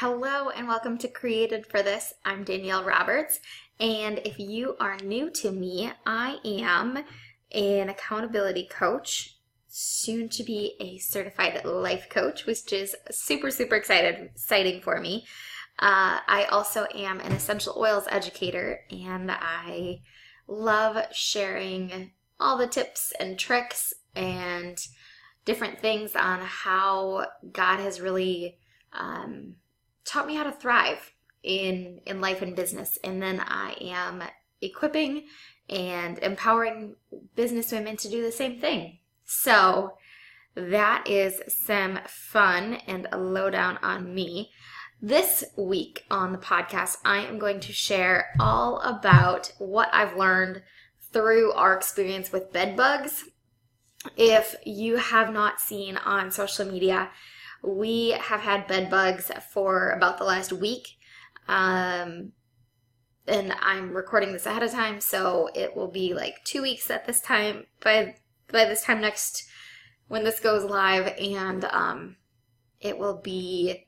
Hello and welcome to Created for This. I'm Danielle Roberts, and if you are new to me, I am an accountability coach, soon to be a certified life coach, which is super exciting for me. I also am an essential oils educator, and I love sharing all the tips and tricks and different things on how God has really taught me how to thrive in life and business. And then I am equipping and empowering business women to do the same thing. So that is some fun and a lowdown on me. This week on the podcast, I am going to share all about what I've learned through our experience with bedbugs. If you have not seen on social media, we have had bedbugs for about the last week, and I'm recording this ahead of time, so it will be like 2 weeks at this time, by this time next, when this goes live, and it will be,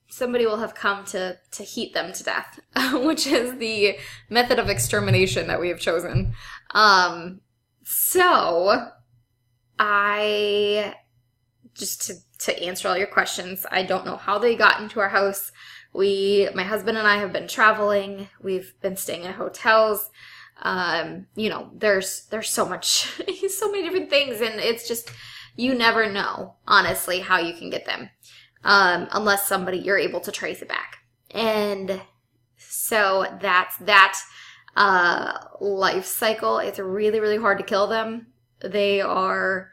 somebody will have come to heat them to death, which is the method of extermination that we have chosen. So just to answer all your questions, I don't know how they got into our house. My husband and I have been traveling. We've been staying in hotels. There's so many different things, and it's just, you never know, honestly, how you can get them, unless you're able to trace it back. And so that's that life cycle. It's really hard to kill them. They are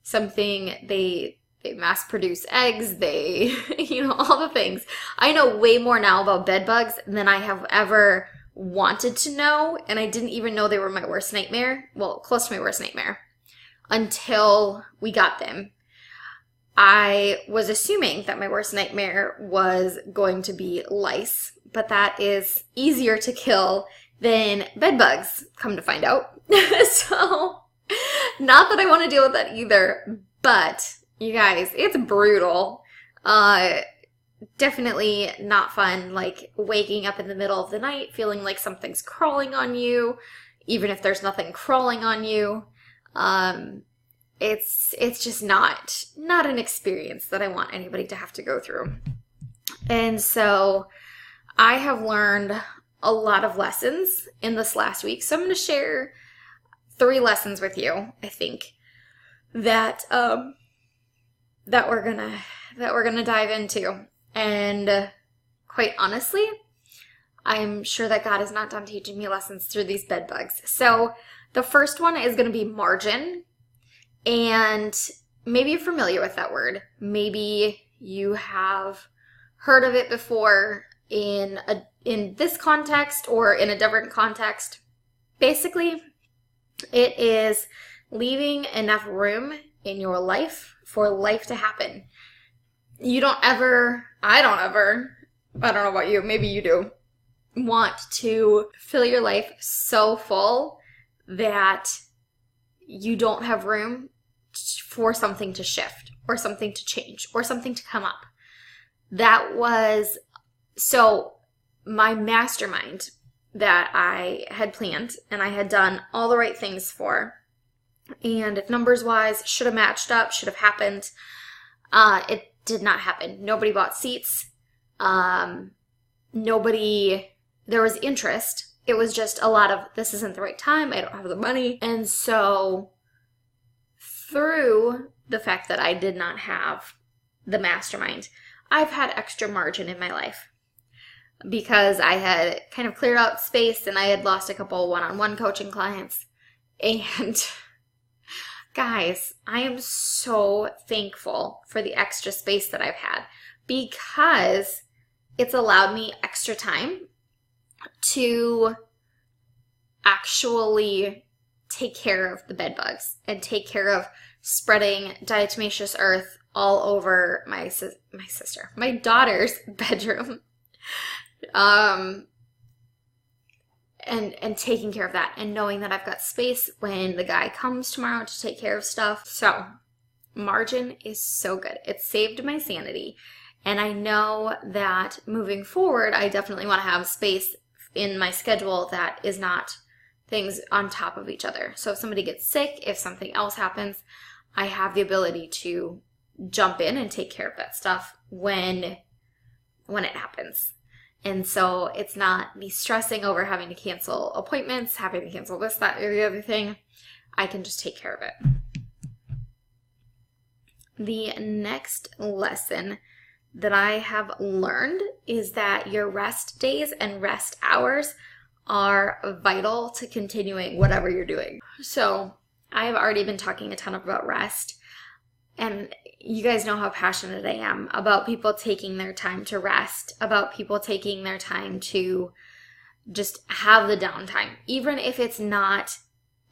something, they mass produce eggs, they, all the things. I know way more now about bed bugs than I have ever wanted to know, and I didn't even know they were my worst nightmare. Well, close to my worst nightmare, until we got them. I was assuming that my worst nightmare was going to be lice, but that is easier to kill than bed bugs, come to find out. So, not that I want to deal with that either, but you guys, it's brutal. Definitely not fun, like waking up in the middle of the night feeling like something's crawling on you, even if there's nothing crawling on you. It's just not an experience that I want anybody to have to go through. And so I have learned a lot of lessons in this last week. So I'm going to share 3 lessons with you, I think, that we're gonna dive into. And quite honestly, I'm sure that God is not done teaching me lessons through these bed bugs. So the first one is going to be margin. And maybe you're familiar with that word. Maybe you have heard of it before in this context or in a different context. Basically, it is leaving enough room in your life for life to happen. I don't know about you, maybe you do, want to fill your life so full that you don't have room for something to shift or something to change or something to come up. So my mastermind that I had planned and I had done all the right things for, and if numbers-wise should have matched up, should have happened, it did not happen. Nobody bought seats. There was interest. It was just a lot of, this isn't the right time, I don't have the money. And so through the fact that I did not have the mastermind, I've had extra margin in my life, because I had kind of cleared out space and I had lost a couple one-on-one coaching clients. And guys, I am so thankful for the extra space that I've had, because it's allowed me extra time to actually take care of the bed bugs and take care of spreading diatomaceous earth all over my daughter's bedroom. And taking care of that and knowing that I've got space when the guy comes tomorrow to take care of stuff. So margin is so good. It saved my sanity. And I know that moving forward, I definitely want to have space in my schedule that is not things on top of each other. So if somebody gets sick, if something else happens, I have the ability to jump in and take care of that stuff when it happens. And so it's not me stressing over having to cancel appointments, having to cancel this, that, or the other thing. I can just take care of it. The next lesson that I have learned is that your rest days and rest hours are vital to continuing whatever you're doing. So I have already been talking a ton about rest, and you guys know how passionate I am about people taking their time to rest, about people taking their time to just have the downtime, even if it's not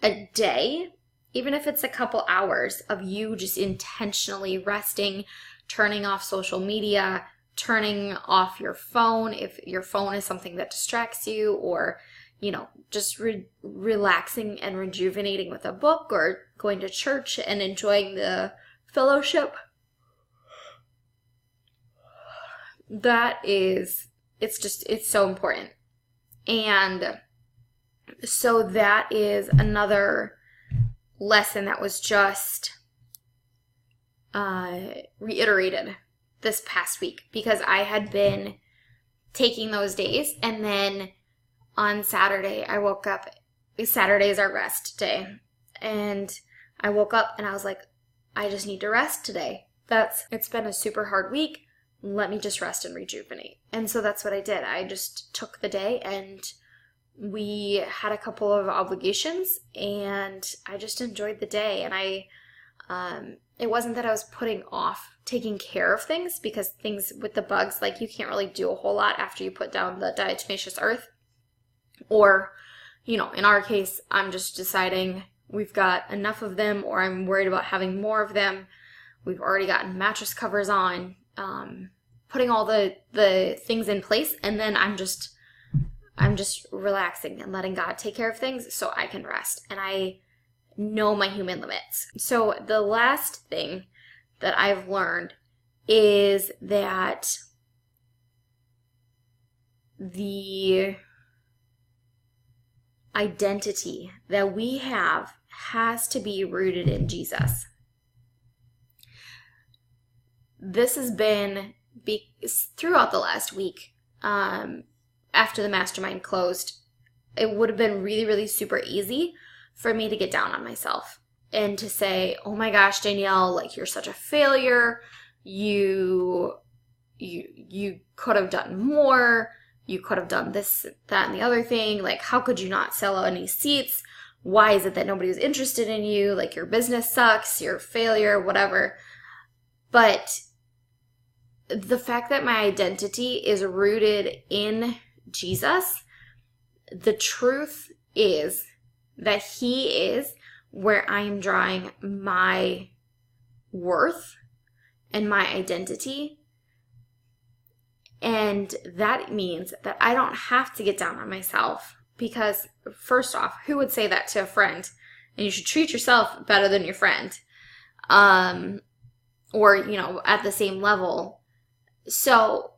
a day, even if it's a couple hours of you just intentionally resting, turning off social media, turning off your phone if your phone is something that distracts you, or, just relaxing and rejuvenating with a book, or going to church and enjoying the fellowship. It's so important. And so that is another lesson that was just reiterated this past week, because I had been taking those days, and then on Saturday I woke up. Saturday is our rest day, and I woke up and I was like, I just need to rest today. It's been a super hard week. Let me just rest and rejuvenate. And so that's what I did. I just took the day, and we had a couple of obligations, and I just enjoyed the day. And it wasn't that I was putting off taking care of things, because things with the bugs, like, you can't really do a whole lot after you put down the diatomaceous earth. Or, in our case, I'm just deciding we've got enough of them, or I'm worried about having more of them. We've already gotten mattress covers on, putting all the things in place, and then I'm just relaxing and letting God take care of things so I can rest. And I know my human limits. So the last thing that I've learned is that the identity that we have has to be rooted in Jesus. This has been throughout the last week. After the mastermind closed, it would have been really, really super easy for me to get down on myself and to say, oh my gosh, Danielle, like, you're such a failure. You could have done more. You could have done this, that, and the other thing. Like, how could you not sell out any seats? Why is it that nobody was interested in you? Like, your business sucks, you're a failure, whatever. But the fact that my identity is rooted in Jesus, the truth is that He is where I am drawing my worth and my identity. And that means that I don't have to get down on myself, because first off, who would say that to a friend? And you should treat yourself better than your friend, or, at the same level. So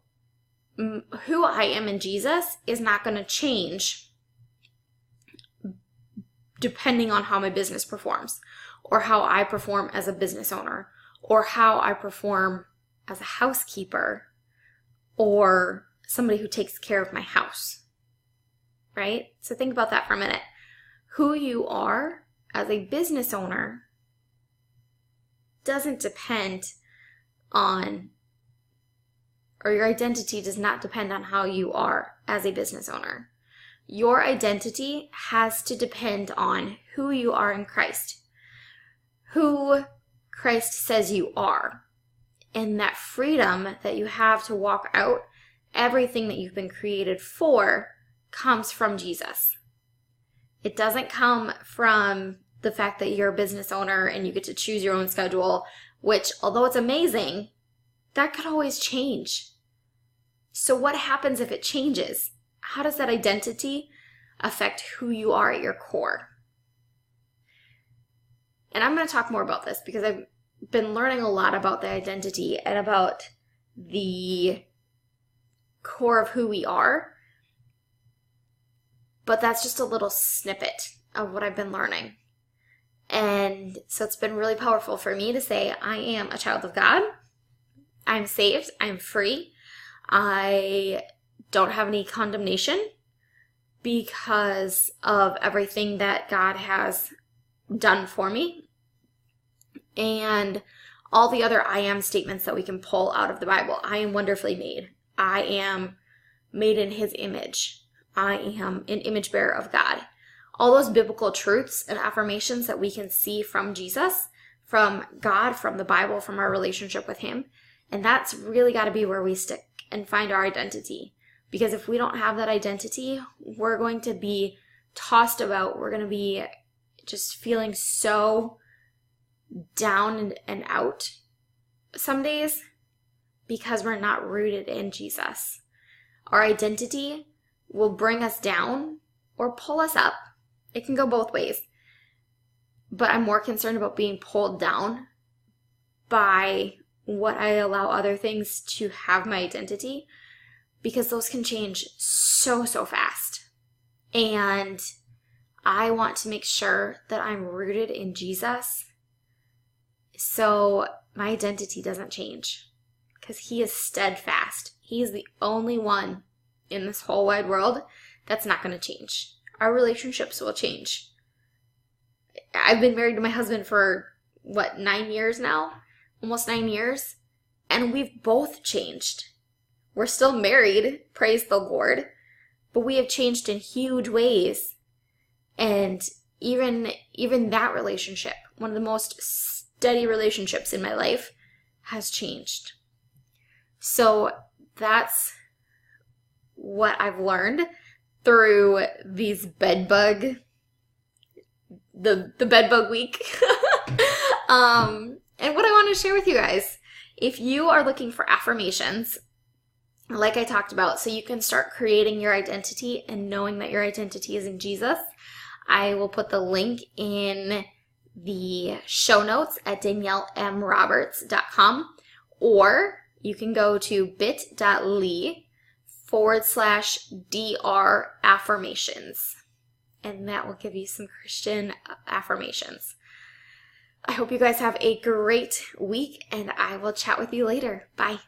who I am in Jesus is not going to change depending on how my business performs, or how I perform as a business owner, or how I perform as a housekeeper, or somebody who takes care of my house, right? So think about that for a minute. Who you are as a business owner doesn't depend on, or your identity does not depend on how you are as a business owner. Your identity has to depend on who you are in Christ, who Christ says you are. And that freedom that you have to walk out everything that you've been created for comes from Jesus. It doesn't come from the fact that you're a business owner and you get to choose your own schedule, which, although it's amazing, that could always change. So what happens if it changes? How does that identity affect who you are at your core? And I'm going to talk more about this, because I've been learning a lot about the identity and about the core of who we are. But that's just a little snippet of what I've been learning. And so it's been really powerful for me to say, I am a child of God. I'm saved. I'm free. I don't have any condemnation because of everything that God has done for me. And all the other I am statements that we can pull out of the Bible. I am wonderfully made. I am made in His image. I am an image bearer of God. All those biblical truths and affirmations that we can see from Jesus, from God, from the Bible, from our relationship with Him. And that's really got to be where we stick and find our identity. Because if we don't have that identity, we're going to be tossed about. We're going to be just feeling so down and out some days because we're not rooted in Jesus. Our identity will bring us down or pull us up. It can go both ways. But I'm more concerned about being pulled down by what I allow other things to have my identity, because those can change so fast. And I want to make sure that I'm rooted in Jesus so my identity doesn't change, because He is steadfast. He is the only one in this whole wide world that's not going to change. Our relationships will change. I've been married to my husband for, 9 years now? Almost 9 years. And we've both changed. We're still married, praise the Lord, but we have changed in huge ways. And even that relationship, one of the most steady relationships in my life, has changed. So that's what I've learned through these the bedbug week. And what I want to share with you guys, if you are looking for affirmations, like I talked about, so you can start creating your identity and knowing that your identity is in Jesus, I will put the link in the show notes at daniellemroberts.com, or you can go to bit.ly/DR affirmations, and that will give you some Christian affirmations. I hope you guys have a great week, and I will chat with you later. Bye.